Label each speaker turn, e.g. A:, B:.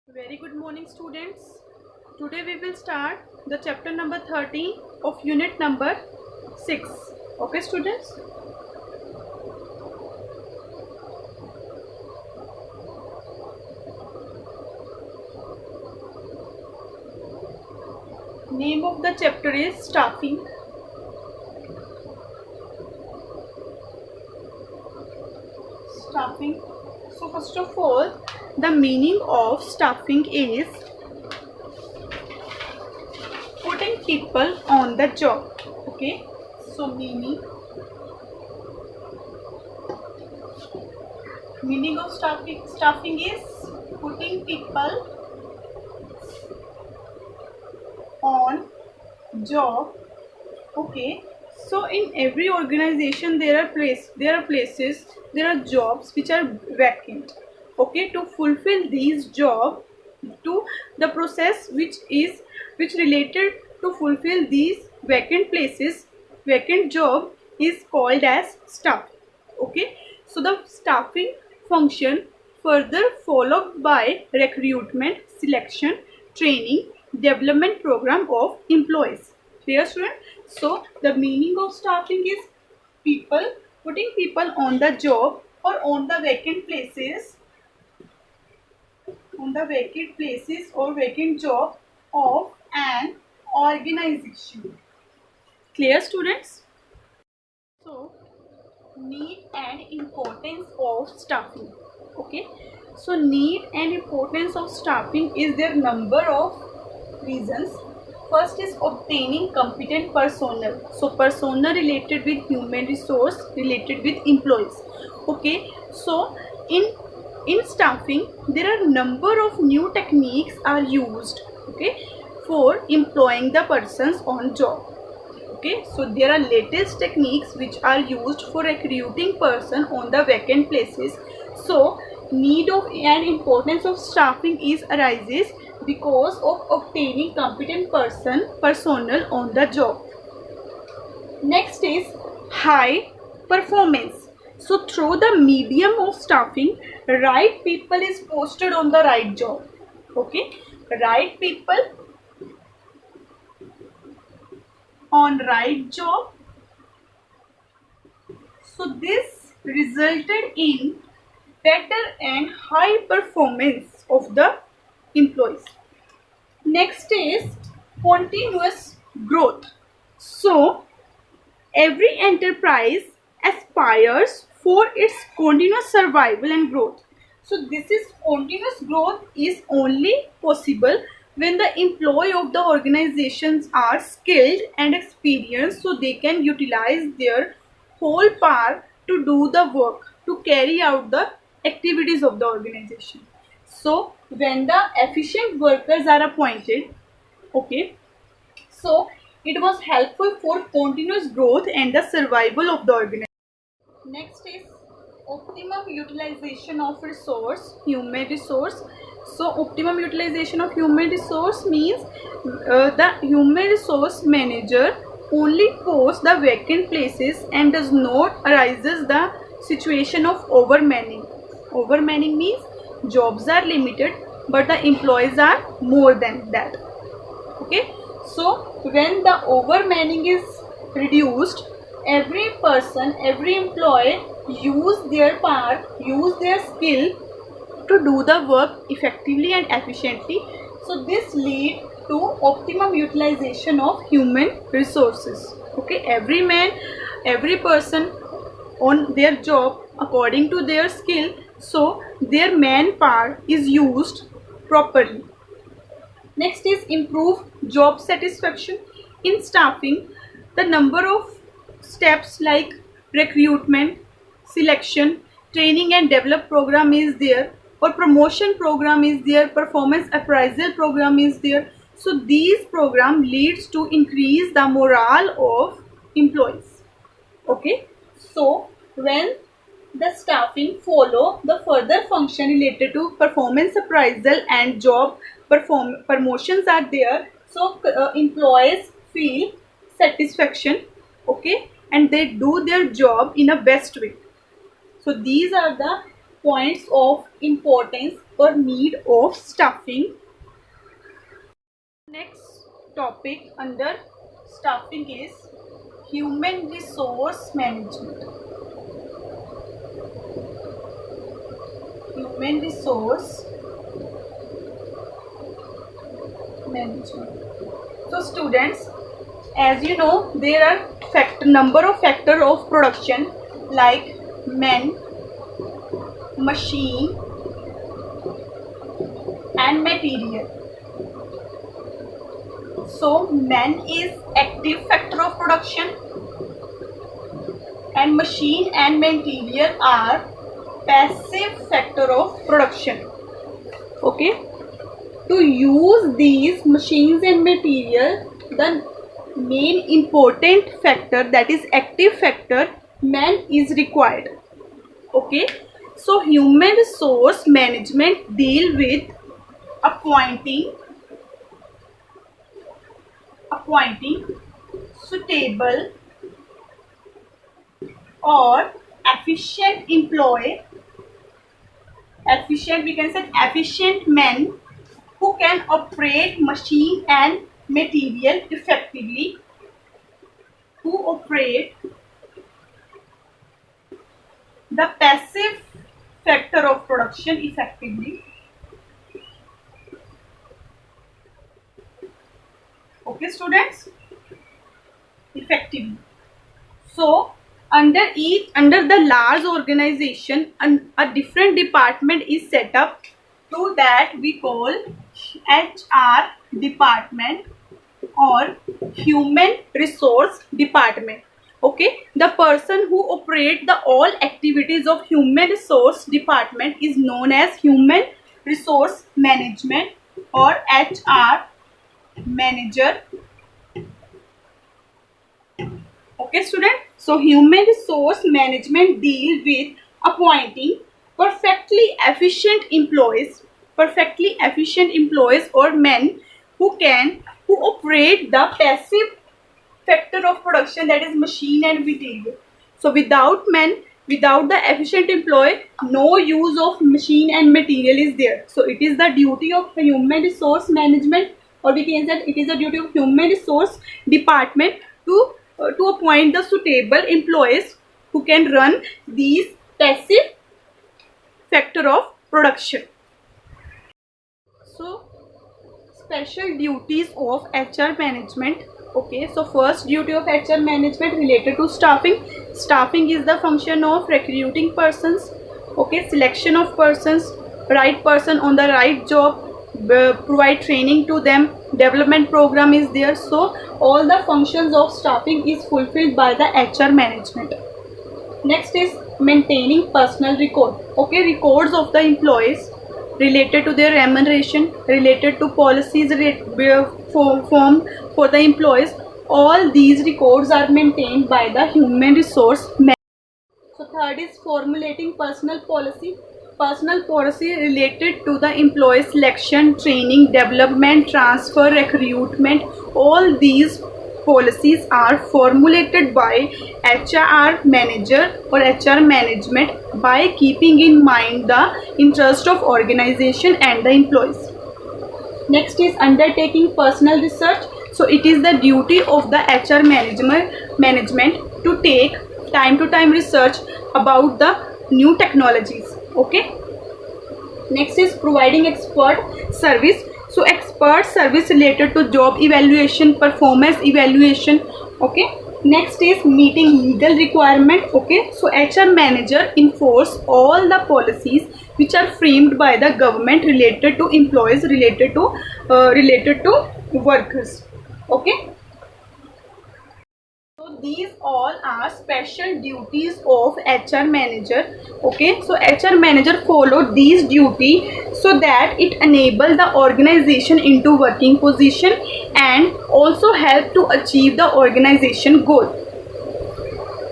A: Very good morning, students. Today we will start the chapter number 13 of unit number 6. Okay, students? Name of the chapter is staffing. Staffing. So first of all, the meaning of staffing is putting people on the job. Okay, so meaning of staffing is putting people on job. Okay, so in every organization there are places, there are jobs which are vacant. Okay, to fulfill these jobs, to the process which related to fulfill these vacant job is called as staff. Okay, so the staffing function further followed by recruitment, selection, training, development program of employees. Clear, student? So the meaning of staffing is putting people on the job or on the vacant places or vacant job of an organization. Clear, students? So need and importance of staffing. Okay, so need and importance of staffing is there number of reasons. First is obtaining competent personnel. So personnel related with human resource, related with employees. Okay, so in staffing there are number of new techniques are used. Okay, for employing the persons on job. Okay, so there are latest techniques which are used for recruiting person on the vacant places. So need of and importance of staffing is arises because of obtaining competent personnel on the job. Next is high performance. So through the medium of staffing, right people is posted on the right job. Okay, right people on right job. So this resulted in better and high performance of the employees. Next is continuous growth. So every enterprise aspires for its continuous survival and growth. So this is continuous growth is only possible when the employee of the organizations are skilled and experienced, so they can utilize their whole power to do the work, to carry out the activities of the organization. So when the efficient workers are appointed, okay, so it was helpful for continuous growth and the survival of the organism. Next is optimum utilization of human resource. So optimum utilization of human resource means the human resource manager only posts the vacant places and does not arises the situation of overmanning. Overmanning means jobs are limited but the employees are more than that. Okay, so when the overmanning is reduced, every person, every employee use their power, use their skill to do the work effectively and efficiently. So this lead to optimum utilization of human resources. Okay, every man, every person on their job according to their skill, so their manpower is used properly. Next is improve job satisfaction. In staffing, the number of steps like recruitment, selection, training and develop program is there, or promotion program is there, performance appraisal program is there. So these program leads to increase the morale of employees. Okay, so when the staffing follow the further function related to performance appraisal and job promotions are there, so employees feel satisfaction. Okay, and they do their job in a best way. So these are the points of importance or need of staffing. Next topic under staffing is human resource management. Human resource management. So students, as you know, there are number of factors of production like men, machine and material. So man is active factor of production and machine and material are passive factor of production. Okay, to use these machines and material, the main important factor, that is active factor, man is required. Okay, so human resource management deal with appointing suitable or efficient employee, we can say efficient men who can operate machine and material effectively, who operate the passive factor of production effectively. Okay students, effectively. So under the large organization, a different department is set up. To that we call HR department or human resource department. Okay, the person who operate the all activities of human resource department is known as human resource management or HR manager. Okay student, so human resource management deal with appointing perfectly efficient employees or men who operate the passive factor of production, that is machine and material. So without men, without the efficient employee, no use of machine and material is there. So it is the duty of human resource management, or we can say it is the duty of human resource department to appoint the suitable employees who can run these passive factor of production. So special duties of HR management. Okay, so first duty of HR management related to staffing. Staffing is the function of recruiting persons, okay, selection of persons, right person on the right job, provide training to them, development program is there. So all the functions of staffing is fulfilled by the HR management. Next is maintaining personal record. Okay, records of the employees related to their remuneration, related to policies formed for the employees. All these records are maintained by the human resource management. So third is formulating personal policy. Personal policy related to the employee selection, training, development, transfer, recruitment. All these policies are formulated by HR manager or HR management by keeping in mind the interest of organization and the employees. Next is undertaking personal research. So it is the duty of the HR management to take time to time research about the new technologies. Okay, next is providing expert service. So expert service related to job evaluation, performance evaluation. Okay, next is meeting legal requirement. Okay, so HR manager enforce all the policies which are framed by the government related to employees, related to workers. Okay, so these all are special duties of HR manager. Okay, so HR manager follow these duty so that it enable the organization into working position and also help to achieve the organization goal.